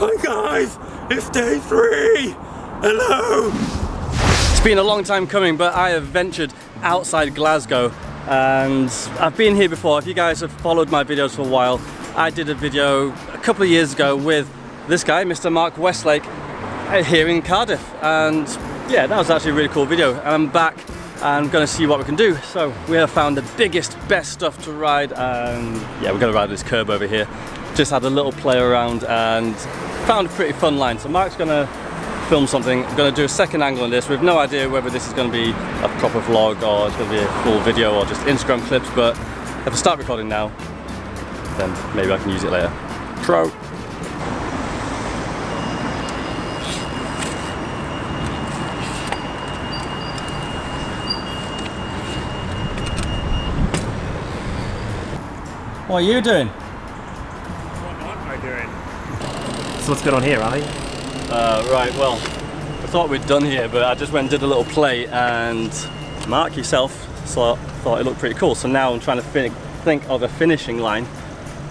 Hi guys, it's day 3. Hello. It's been a long time coming, but I have ventured outside Glasgow and I've been here before. If you guys have followed my videos for a while, I did a video a couple of years ago with this guy, Mr. Mark Westlake, here in Cardiff, and yeah, that was actually a really cool video. And I'm back and I'm going to see what we can do. So we have found the biggest, best stuff to ride, and yeah, we're going to ride this curb over here. Just had a little play around and found a pretty fun line. So Mark's going to film something. I'm going to do a second angle on this. We have no idea whether this is going to be a proper vlog or it's going to be a full video or just Instagram clips, but if I start recording now, then maybe I can use it later. Pro. What are you doing? So what's going on here, Ali? Right, well, I thought we'd done here, but I just went and did a little play, and Mark yourself thought it looked pretty cool. So now I'm trying to think of a finishing line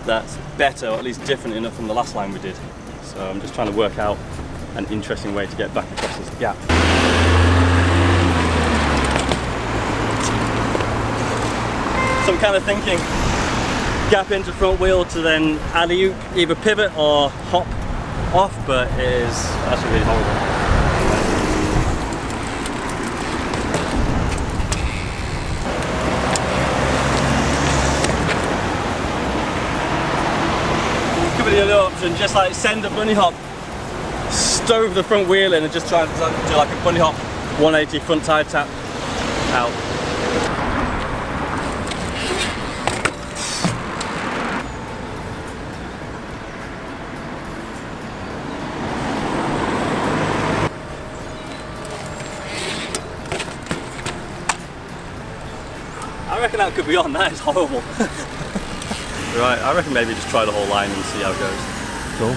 that's better, or at least different enough from the last line we did. So I'm just trying to work out an interesting way to get back across this gap. So I'm kind of thinking gap into front wheel to then alley-oop, either pivot or hop off, but it is actually really horrible. Could be the other option, just like send a bunny hop, stove the front wheel in and just try to do like a bunny hop 180 front tire tap out. I reckon that could be on. That is horrible. Right, I reckon maybe just try the whole line and see how it goes. Cool.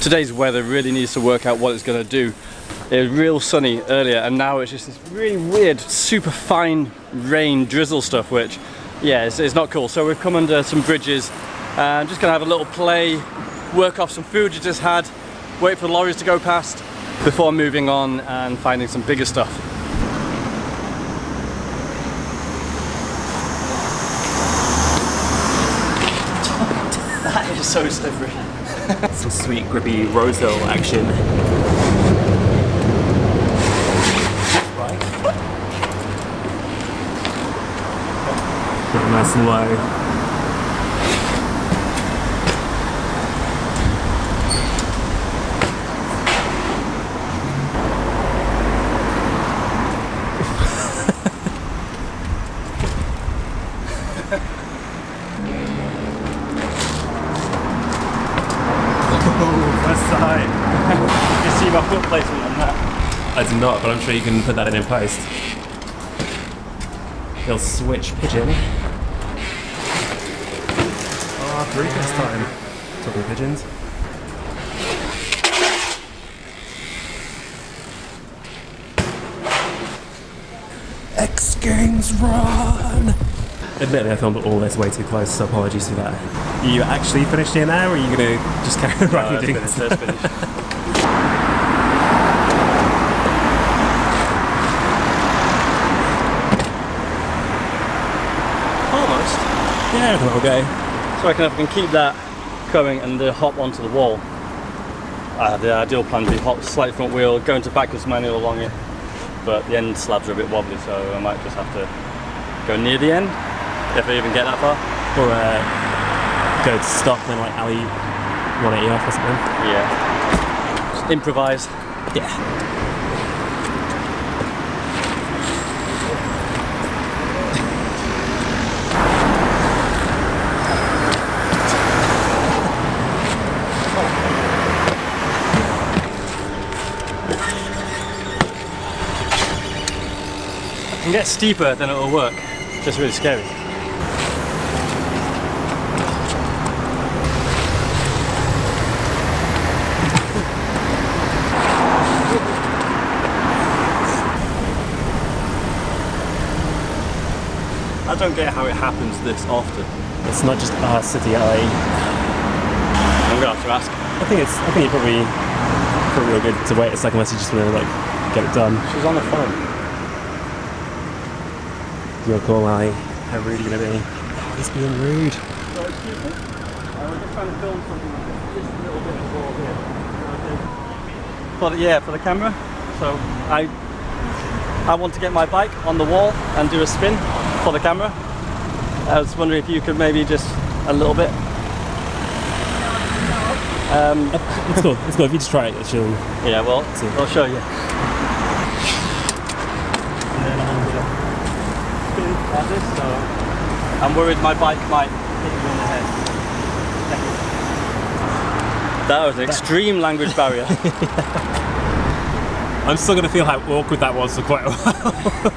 Today's weather really needs to work out what it's going to do. It was real sunny earlier, and now it's just this really weird, super fine rain drizzle stuff, which, yeah, it's not cool. So we've come under some bridges, and just going to have a little play, work off some food you just had, wait for the lorries to go past before moving on and finding some bigger stuff. That is so slippery. Some sweet grippy Roseville action. Right. Nice and low. You see my foot placement on that? I do not, but I'm sure you can put that in post. He'll switch pigeon. Ah, 3 this time. Talking pigeons. X Games run! Admittedly, I filmed all this way too close, so apologies for that. Are you actually finished here now, or are you going to just carry on riding doing this? That's finished. Almost. Yeah, that'll go. So I reckon if I can keep that going and hop onto the wall, the ideal plan would be hop slightly front wheel, go into backwards manual along it, but the end slabs are a bit wobbly, so I might just have to go near the end, if I even get that far. Or go to stop and then like alley 180 off or something. Yeah. Just improvise. Yeah. It can get steeper, then it'll work. Just really scary. I don't get how it happens this often. It's not just our city eye. I'm gonna have to ask. I think you're probably real good to wait a second unless you just want to like get it done. She's on the phone. Your call, Ali. How rude are you going to be? He's being rude. So excuse me? I was just trying to film something like this, just a little bit of wall here. For the camera. So I want to get my bike on the wall and do a spin for the camera. I was wondering if you could maybe just a little bit. It's cool. It's cool. If you just try it, she'll. Yeah, well, I'll show you. Like this, so I'm worried my bike might hit you on the head. That was an extreme language barrier. I'm still going to feel how awkward that was for quite a while.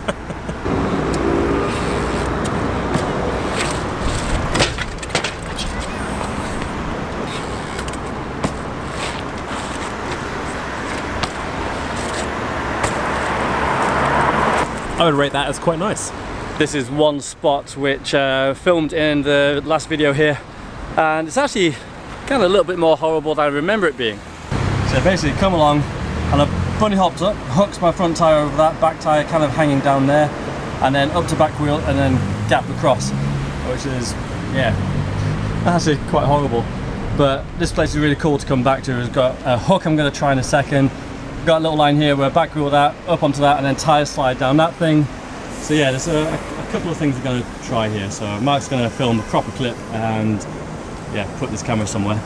I would rate that as quite nice. This is one spot which filmed in the last video here, and it's actually kind of a little bit more horrible than I remember it being. So basically come along and I bunny hopped up, hooked my front tyre over that, back tyre kind of hanging down there, and then up to back wheel and then gap across, which is, yeah, actually quite horrible. But this place is really cool to come back to. It's got a hook I'm going to try in a second, got a little line here where back wheel that, up onto that, and then tyre slide down that thing. So yeah, there's a couple of things we're going to try here. So Mark's going to film a proper clip and yeah, put this camera somewhere.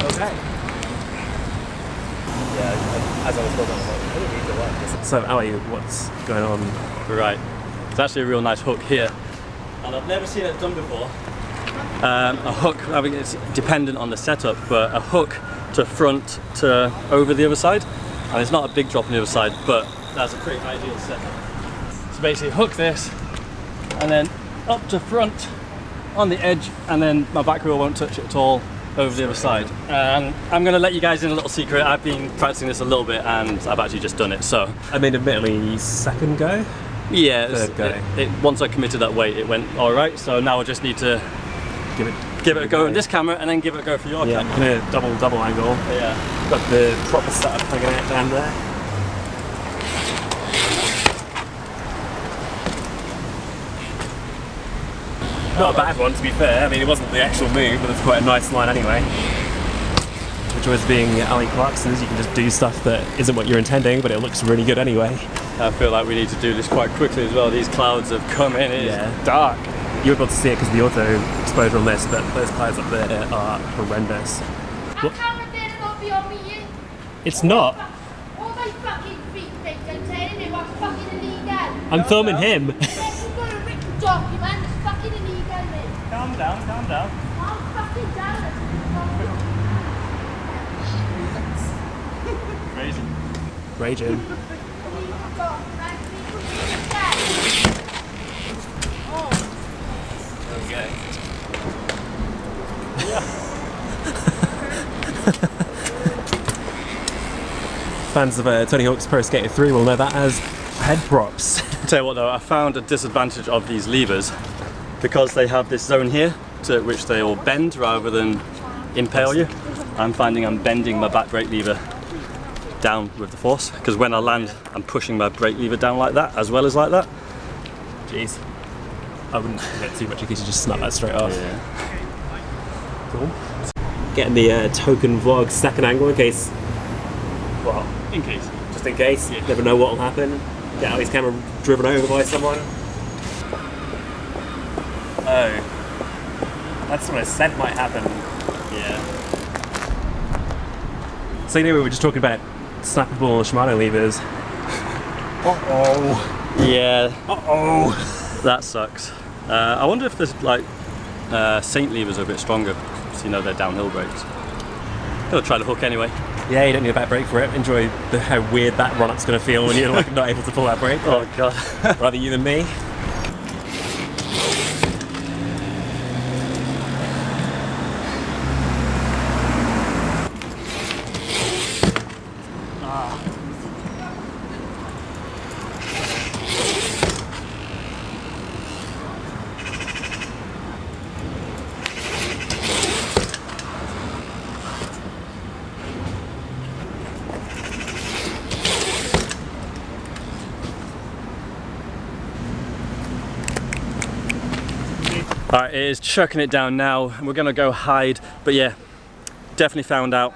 Okay. Yeah, as I was talking, I was like, I didn't read the work. So, Ali, what's going on? Right, it's actually a real nice hook here, and I've never seen it done before. A hook, I mean, it's dependent on the setup, but a hook to front to over the other side, and it's not a big drop on the other side, but that's a pretty ideal setup. So basically hook this, and then up to front on the edge, and then my back wheel won't touch it at all over the other side. And I'm going to let you guys in a little secret. I've been practicing this a little bit and I've actually just done it. So I mean, admittedly, second go? yeah, Third go. once I committed that weight, it went all right. So now I just need to give it a go in this camera and then give it a go for your Yeah, camera. in a double angle. Yeah. Got the proper setup hanging out down there. Not a bad one, to be fair. I mean, it wasn't the actual move, but it's quite a nice line anyway. Which was being Ali Clarkson's, you can just do stuff that isn't what you're intending, but it looks really good anyway. I feel like we need to do this quite quickly as well. These clouds have come in, it is dark. You were able to see it because of the auto exposure on this, but those clouds up there are horrendous. That camera better not be on me, you. It's not. All my fucking feet think I'm telling you what's fucking illegal. I'm filming him. Yes, you've got a written document that's fucking illegal, mate. Calm down, calm down. I'm fucking down. Crazy. Raging. Okay. Fans of Tony Hawk's Pro Skater 3 will know that as head props. Tell you what though, I found a disadvantage of these levers because they have this zone here to which they all bend rather than impale you. I'm finding I'm bending my back brake lever down with the force, because when I land I'm pushing my brake lever down like that as well as like that. Jeez. I wouldn't get too much in case you just snap that straight off. Yeah. Cool. Getting the token vlog second angle in case. Well, In case. just in case. You never know what will happen. Get Ali's camera driven over by someone. Oh. That's what I said might happen. Yeah. So anyway, we were just talking about snappable Shimano levers. Uh-oh. Yeah. Uh-oh. That sucks. I wonder if there's like Saint levers are a bit stronger, so you know they're downhill brakes. Gonna try the hook anyway. Yeah, you don't need a back brake for it. Enjoy how weird that run-up's going to feel when you're like not able to pull that brake. Oh god. Rather you than me. Alright, it is chucking it down now, and we're gonna go hide, but yeah, definitely found out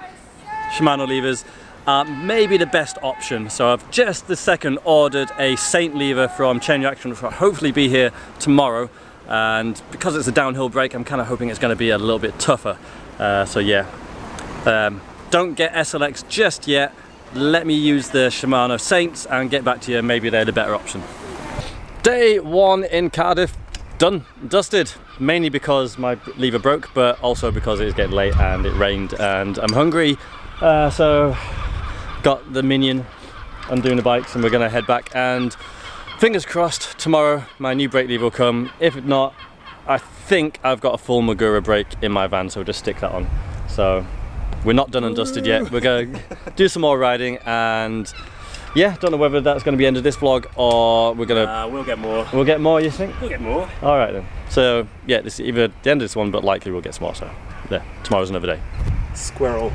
Shimano levers are maybe the best option. So I've just the second ordered a Saint lever from Chain Reaction, which will hopefully be here tomorrow, and because it's a downhill brake, I'm kind of hoping it's going to be a little bit tougher. So yeah, don't get SLX just yet. Let me use the Shimano Saints and get back to you, maybe they're the better option. Day one in Cardiff. Done, dusted, mainly because my lever broke, but also because it's getting late and it rained and I'm hungry. So got the Minion, undoing the bikes, and we're gonna head back, and fingers crossed tomorrow my new brake lever will come. If not, I think I've got a full Magura brake in my van, so we'll just stick that on. So we're not done and dusted yet. We're gonna do some more riding, and yeah, don't know whether that's going to be the end of this vlog or we're going to... We'll get more. We'll get more, you think? We'll get more. Alright then. So, yeah, this is either the end of this one, but likely we'll get some more, so yeah, tomorrow's another day. Squirrel.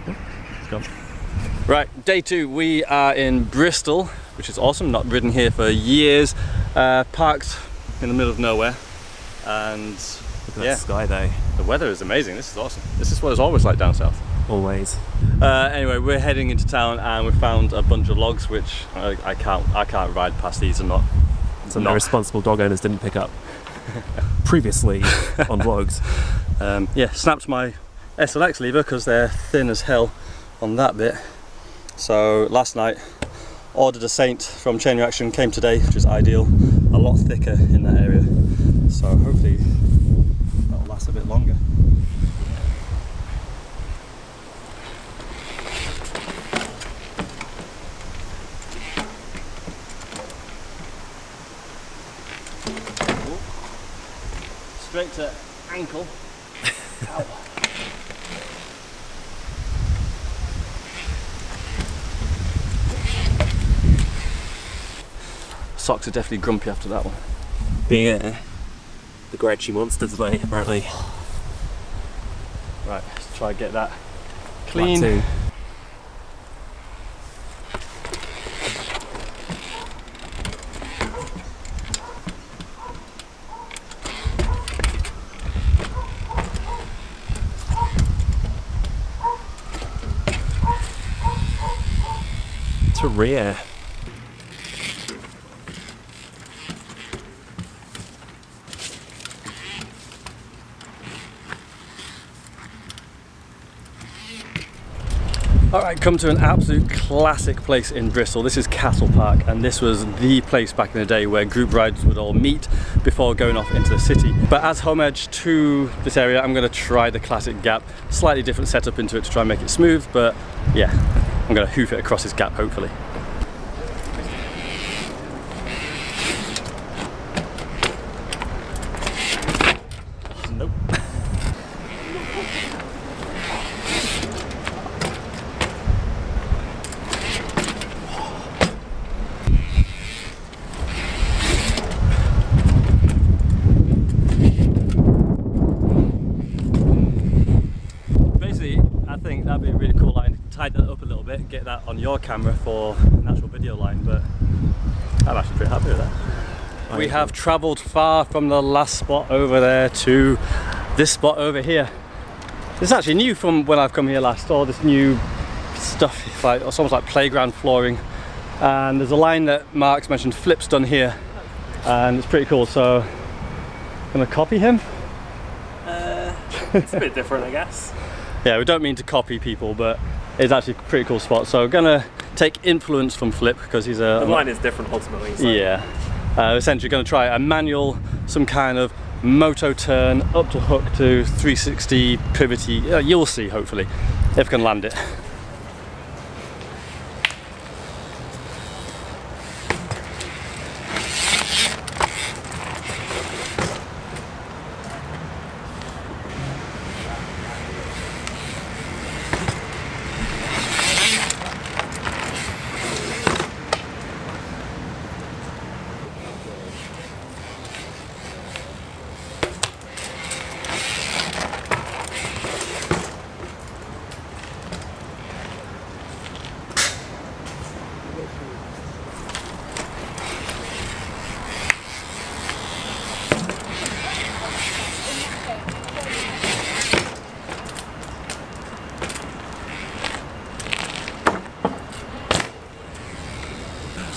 Let's go. Right, day two, we are in Bristol, which is awesome, not ridden here for years. Parked in the middle of nowhere, and Look at that sky though. The weather is amazing. This is awesome. This is what it's always like down south. Always. Anyway, we're heading into town and we found a bunch of logs, which I can't ride past these and not. Some irresponsible dog owners didn't pick up previously on vlogs. Yeah, snapped my SLX lever because they're thin as hell on that bit. So last night ordered a Saint from Chain Reaction, came today, which is ideal. A lot thicker in that area. So hopefully that'll last a bit longer. Straight to ankle. Ow. Socks are definitely grumpy after that one. Being the grouchy monster today, apparently. Right, let's try and get that clean. Too. To rear. Alright, come to an absolute classic place in Bristol. This is Castle Park, and this was the place back in the day where group rides would all meet before going off into the city. But as home edge to this area, I'm going to try the classic gap. Slightly different setup into it to try and make it smooth, but yeah, I'm going to hoof it across this gap hopefully. Nope. that'd be a really cool line. Tidy that up a little bit, get that on your camera for an actual video line, but I'm actually pretty happy with that. We have travelled far from the last spot over there to this spot over here. It's actually new from when I've come here last, all this new stuff, it's almost like playground flooring. And there's a line that Mark's mentioned, Flip's done here, and it's pretty cool, so I'm gonna copy him. It's a bit different, I guess. Yeah, we don't mean to copy people, but it's actually a pretty cool spot. So gonna take influence from Flip because he's a... The line is different ultimately. So. Yeah. Essentially gonna try a manual, some kind of moto turn, up to hook to 360 pivotty. You'll see, hopefully, if I can land it.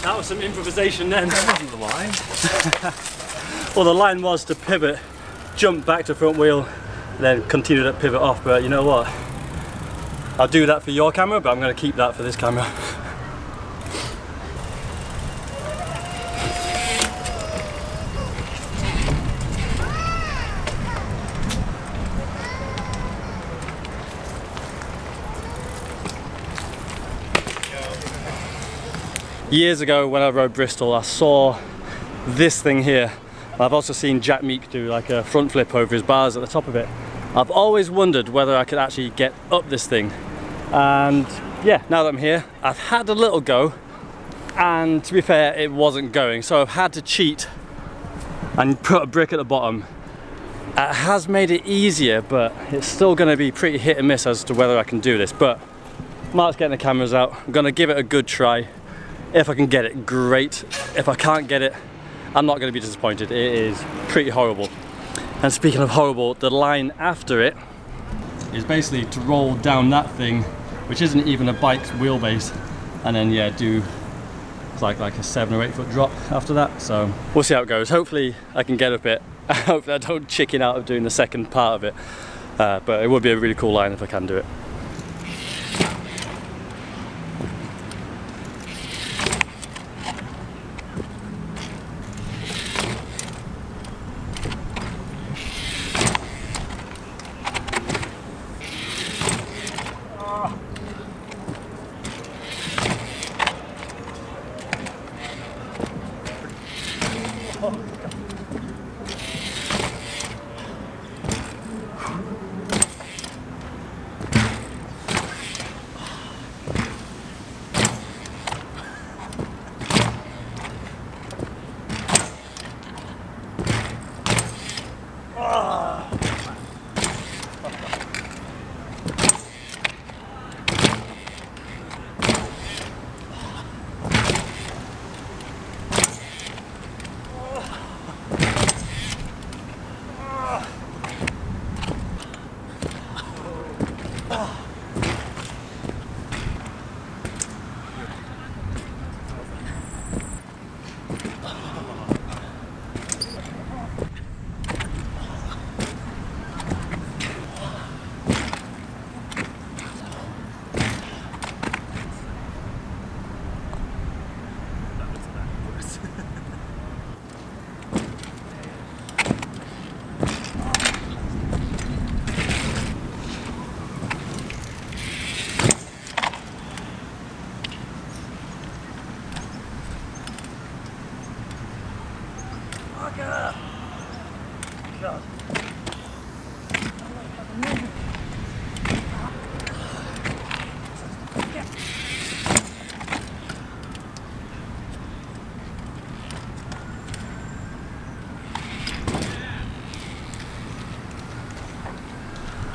That was some improvisation then. That wasn't the line. Well, the line was to pivot, jump back to front wheel, then continue that pivot off, but you know what? I'll do that for your camera, but I'm going to keep that for this camera. Years ago when I rode Bristol, I saw this thing here. I've also seen Jack Meek do like a front flip over his bars at the top of it. I've always wondered whether I could actually get up this thing. And yeah, now that I'm here, I've had a little go, and to be fair, it wasn't going. So I've had to cheat and put a brick at the bottom. It has made it easier, but it's still gonna be pretty hit and miss as to whether I can do this. But Mark's getting the cameras out. I'm gonna give it a good try. If I can get it, great. If I can't get it, I'm not going to be disappointed. It is pretty horrible. And speaking of horrible, the line after it is basically to roll down that thing, which isn't even a bike's wheelbase, and then yeah, do it's like a 7 or 8 foot drop after that. So we'll see how it goes. Hopefully I can get up it. Hopefully I don't chicken out of doing the second part of it. But it would be a really cool line if I can do it.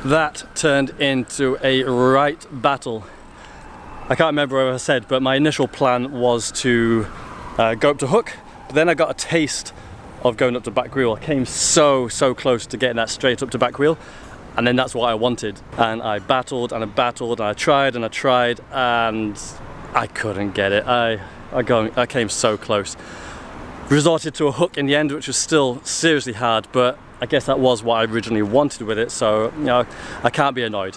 That turned into a right battle. I can't remember what I said, but my initial plan was to go up to hook, but then I got a taste of going up to back wheel. I came so close to getting that straight up to back wheel, and then that's what I wanted. And I battled and I battled and I tried and I tried and I couldn't get it. I came so close. Resorted to a hook in the end, which was still seriously hard, but I guess that was what I originally wanted with it, so you know, I can't be annoyed.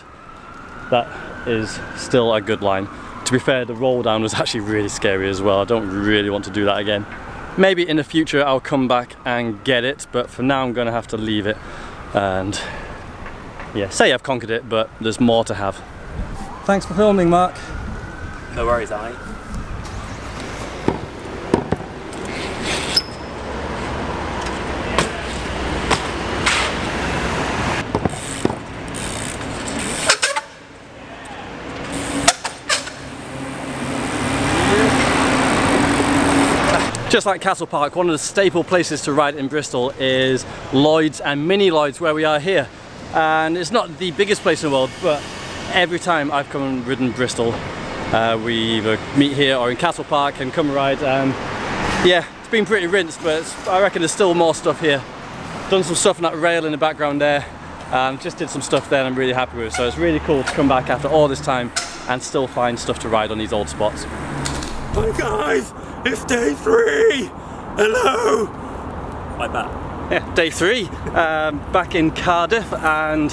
That is still a good line. To be fair, the roll down was actually really scary as well. I don't really want to do that again. Maybe in the future I'll come back and get it, but for now I'm going to have to leave it and yeah, say I've conquered it, but there's more to have. Thanks for filming, Mark. No worries, Ali. Just like Castle Park, one of the staple places to ride in Bristol is Lloyds and Mini Lloyds, where we are here. And it's not the biggest place in the world, but every time I've come and ridden Bristol, we either meet here or in Castle Park and come ride. Yeah, it's been pretty rinsed, but I reckon there's still more stuff here. Done some stuff on that rail in the background there, and just did some stuff there and I'm really happy with. So it's really cool to come back after all this time and still find stuff to ride on these old spots. Hi guys, it's day 3. Hello. Like that. Yeah, day 3, back in Cardiff, and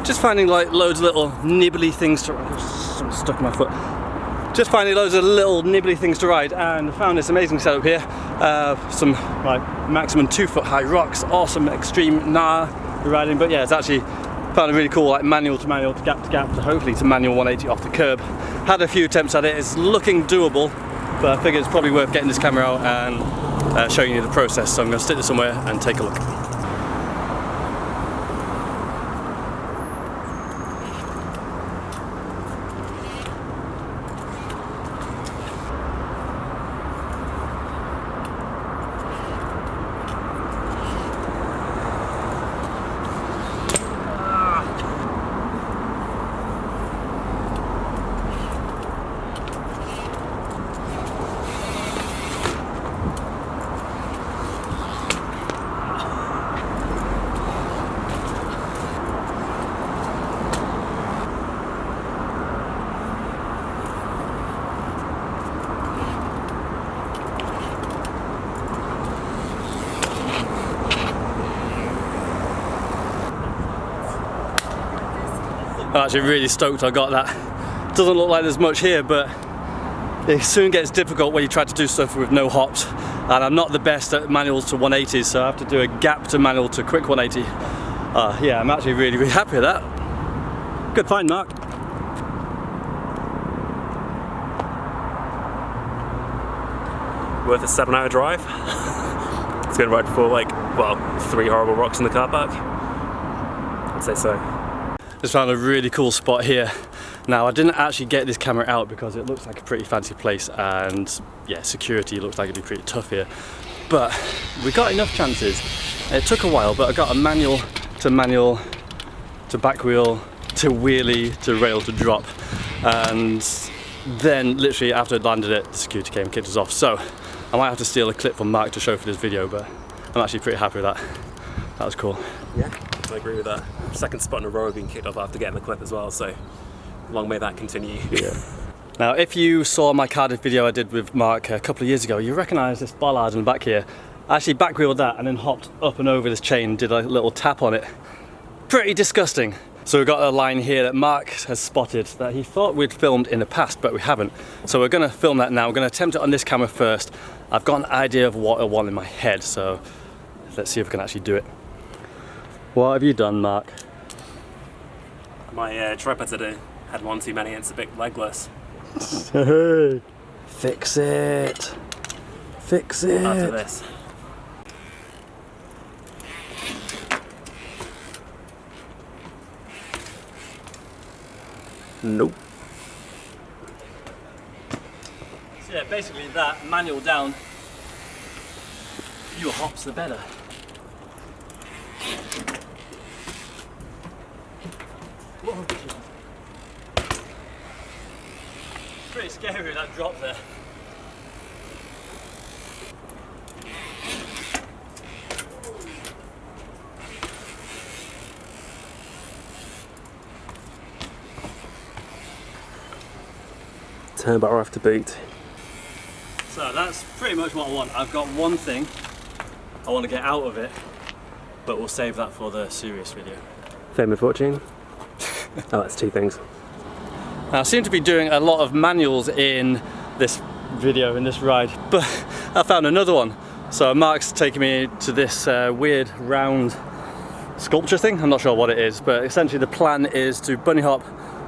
just finding like loads of little nibbly things to ride. I'm stuck in my foot. Just finding loads of little nibbly things to ride, and found this amazing setup here. Some like maximum 2 foot high rocks, awesome extreme riding. But yeah, it's actually found a really cool like manual to gap to gap to hopefully to manual 180 off the curb. Had a few attempts at it. It's looking doable, but I figured it's probably worth getting this camera out and showing you the process. So I'm going to stick this somewhere and take a look. I'm actually really stoked I got that. Doesn't look like there's much here, but it soon gets difficult when you try to do stuff with no hops. And I'm not the best at manuals to 180s, so I have to do a gap to manual to quick 180. Yeah, I'm actually really happy with that. Good find, Mark. Worth a 7-hour drive. It's going to ride for like, well, 3 horrible rocks in the car park. I'd say so. Just found a really cool spot here. Now I didn't actually get this camera out because it looks like a pretty fancy place, and yeah, security looks like it'd be pretty tough here. But we got enough chances. It took a while, but I got a manual to back wheel to wheelie to rail to drop, and then literally after I'd landed it, the security came and kicked us off. So I might have to steal a clip from Mark to show for this video, but I'm actually pretty happy with that. That was cool. Yeah, I agree with that. Second spot in a row being kicked off after getting the clip as well, so long may that continue. Yeah. Now, if you saw my Cardiff video I did with Mark a couple of years ago, you recognise this bollard in the back here. I actually back wheeled that and then hopped up and over this chain, did a little tap on it. Pretty disgusting. So we've got a line here that Mark has spotted that he thought we'd filmed in the past, but we haven't. So we're going to film that now. We're going to attempt it on this camera first. I've got an idea of what I want in my head, so let's see if we can actually do it. What have you done, Mark? My tripod today had one too many and it's a bit legless. Fix it. Fix it. After this. Nope. So yeah, basically that, manual down, fewer hops the better. Pretty scary that drop there. Turn bar off to boot. So that's pretty much what I want. I've got one thing I want to get out of it, but we'll save that for the serious video. Fame and fortune? Oh, that's 2 things. Now, I seem to be doing a lot of manuals in this video, in this ride, but I found another one. So Mark's taking me to this weird round sculpture thing. I'm not sure what it is, but essentially the plan is to bunny hop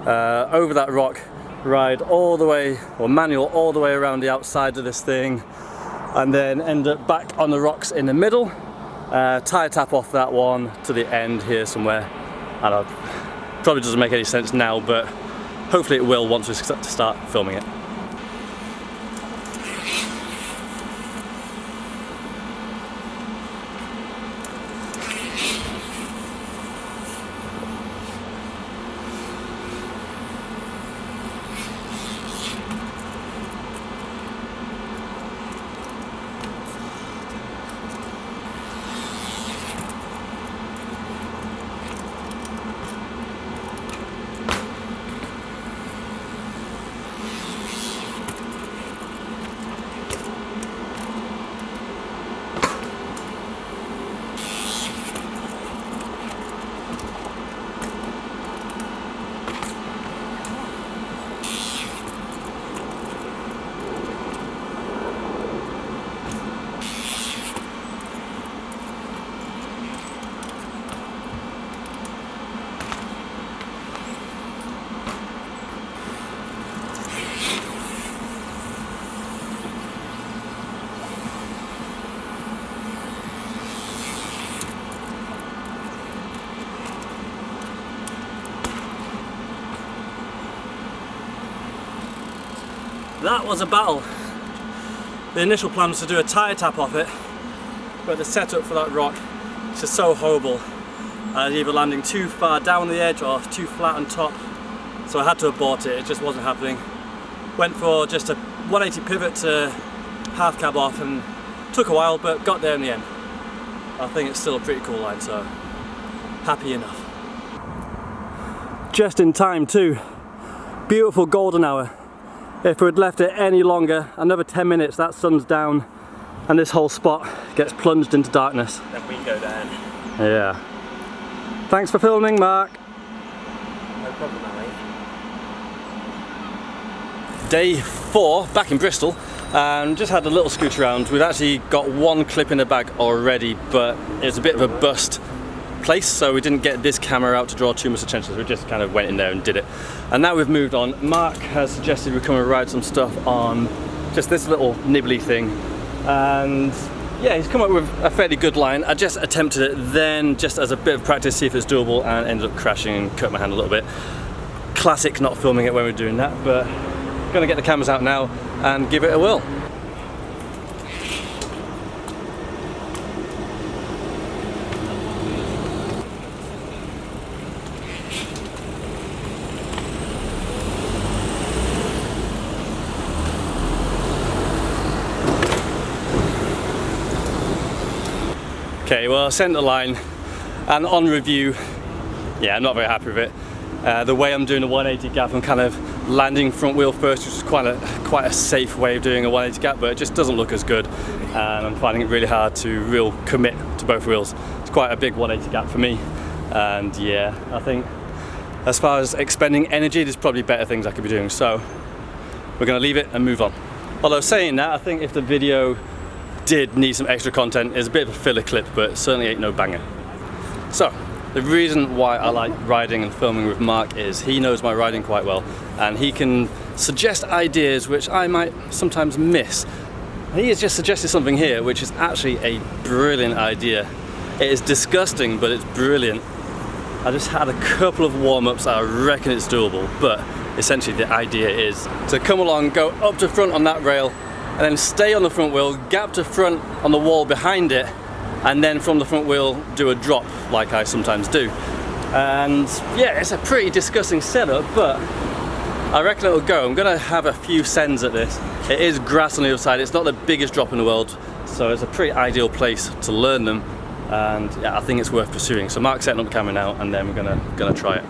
over that rock, ride all the way, or manual all the way around the outside of this thing, and then end up back on the rocks in the middle, tire tap off that one to the end here somewhere. I don't know, probably doesn't make any sense now, but hopefully it will once we start filming it. That was a battle. The initial plan was to do a tire tap off it, but the setup for that rock is just so horrible. I was either landing too far down the edge or too flat on top, so I had to abort it. It just wasn't happening. Went for just a 180 pivot to half cab off, and took a while, but got there in the end. I think it's still a pretty cool line, so happy enough. Just in time too. Beautiful golden hour. If we had left it any longer, another 10 minutes, that sun's down and this whole spot gets plunged into darkness. Then we go down. Yeah. Thanks for filming, Mark. No problem, mate. Day 4, back in Bristol, and just had a little scoot around. We've actually got one clip in the bag already, but it's a bit of a bust place, so we didn't get this camera out to draw too much attention, so we just kind of went in there and did it. And now we've moved on. Mark has suggested we come and ride some stuff on just this little nibbly thing, and yeah, he's come up with a fairly good line. I just attempted it then just as a bit of practice, see if it's doable, and ended up crashing and cut my hand a little bit. Classic not filming it when we're doing that, but gonna get the cameras out now and give it a whirl. Okay, well, I sent the line, and on review, yeah, I'm not very happy with it. The way I'm doing a 180 gap, I'm kind of landing front wheel first, which is quite a safe way of doing a 180 gap, but it just doesn't look as good, and I'm finding it really hard to real commit to both wheels. It's quite a big 180 gap for me, and yeah, I think as far as expending energy, there's probably better things I could be doing, so we're going to leave it and move on. Although saying that, I think if the video did need some extra content, it's a bit of a filler clip, but it certainly ain't no banger. So, the reason why I like riding and filming with Mark is he knows my riding quite well, and he can suggest ideas which I might sometimes miss. He has just suggested something here which is actually a brilliant idea. It is disgusting, but it's brilliant. I just had a couple of warm-ups, I reckon it's doable, but essentially the idea is to come along, go up to front on that rail, and then stay on the front wheel, gap to front on the wall behind it, and then from the front wheel do a drop like I sometimes do. And yeah, it's a pretty disgusting setup, but I reckon it'll go. I'm gonna have a few sends at this. It is grass on the other side. It's not the biggest drop in the world, so it's a pretty ideal place to learn them. And yeah, I think it's worth pursuing. So Mark's setting up the camera now, and then we're gonna try it.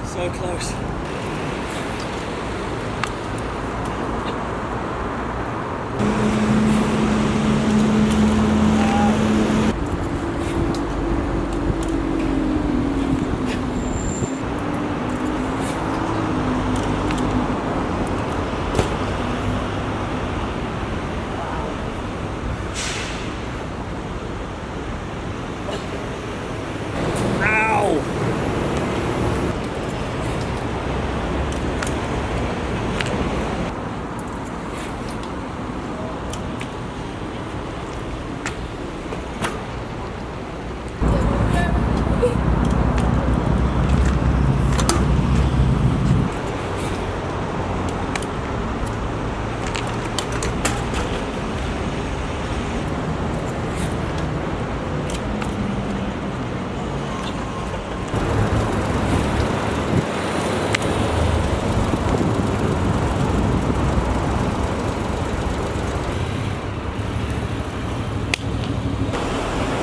So close.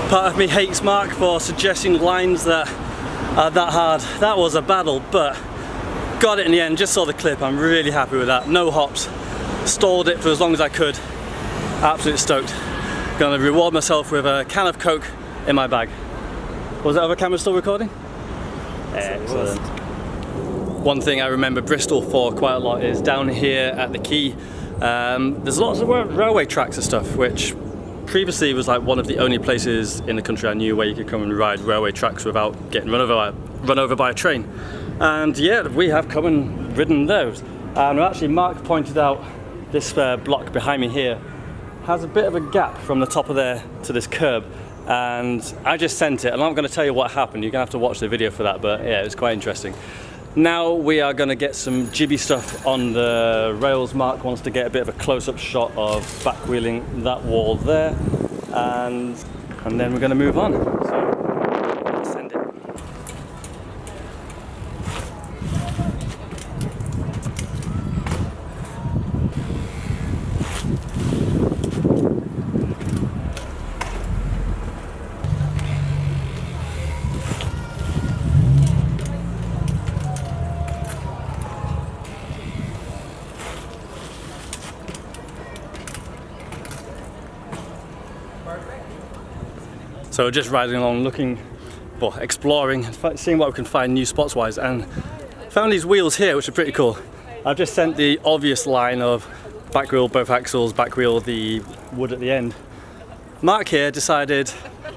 Part of me hates Mark for suggesting lines that are that hard. That was a battle, but got it in the end. Just saw the clip. I'm really happy with that. No hops. Stalled it for as long as I could. Absolutely stoked. Gonna reward myself with a can of Coke in my bag. Was that other camera still recording? Excellent. One thing I remember Bristol for quite a lot is down here at the quay. There's lots of railway tracks and stuff, which previously was like one of the only places in the country I knew where you could come and ride railway tracks without getting run over by a train. And yeah, we have come and ridden those. And actually Mark pointed out this block behind me here has a bit of a gap from the top of there to this curb. And I just sent it, and I'm not going to tell you what happened. You're going to have to watch the video for that, but yeah, it's quite interesting. Now we are going to get some jibby stuff on the rails. Mark wants to get a bit of a close-up shot of back wheeling that wall there, and then we're going to move on. So let's send it. So just riding along, looking, well, exploring, seeing what we can find new spots wise, and found these wheels here, which are pretty cool. I've just sent the obvious line of back wheel, both axles, back wheel, the wood at the end. Mark here decided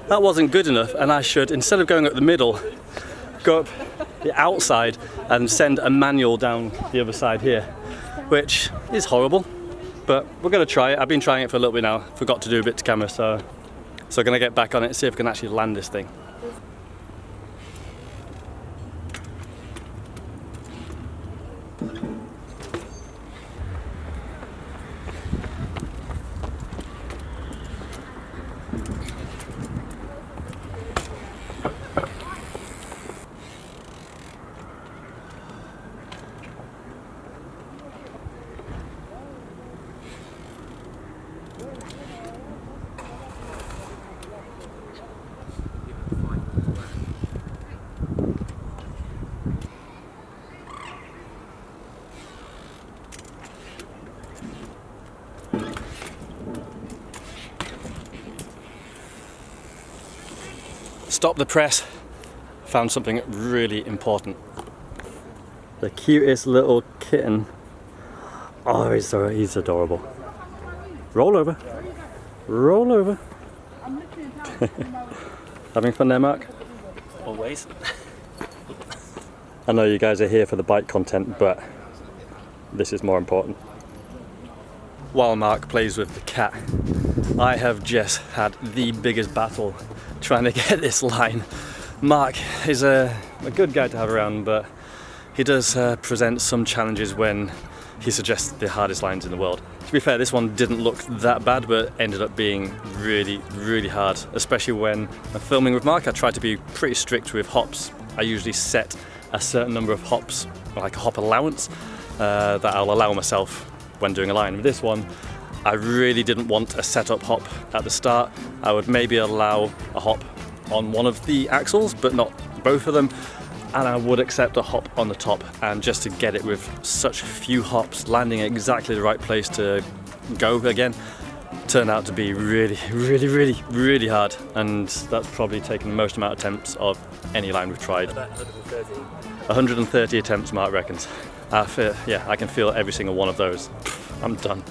that wasn't good enough, and I should, instead of going up the middle, go up the outside and send a manual down the other side here, which is horrible, but we're gonna try it. I've been trying it for a little bit now, forgot to do a bit to camera, so I'm going to get back on it and see if I can actually land this thing. Stop the press, found something really important. The cutest little kitten. Oh, he's adorable. Roll over. Roll over. Having fun there, Mark? Always. I know you guys are here for the bike content, but this is more important. While Mark plays with the cat, I have just had the biggest battle trying to get this line Mark is a good guy to have around, but he does present some challenges when he suggests the hardest lines in the world. To be fair, this one didn't look that bad, but ended up being really, really hard, especially when I'm filming with Mark. I try to be pretty strict with hops. I usually set a certain number of hops, like a hop allowance, that I'll allow myself when doing a line. With this one, I really didn't want a setup hop at the start. I would maybe allow a hop on one of the axles, but not both of them. And I would accept a hop on the top, and just to get it with such few hops, landing at exactly the right place to go again, turned out to be really, really, really, really hard. And that's probably taken the most amount of attempts of any line we've tried. About 130. 130 attempts, Mark reckons. I can feel every single one of those. I'm done.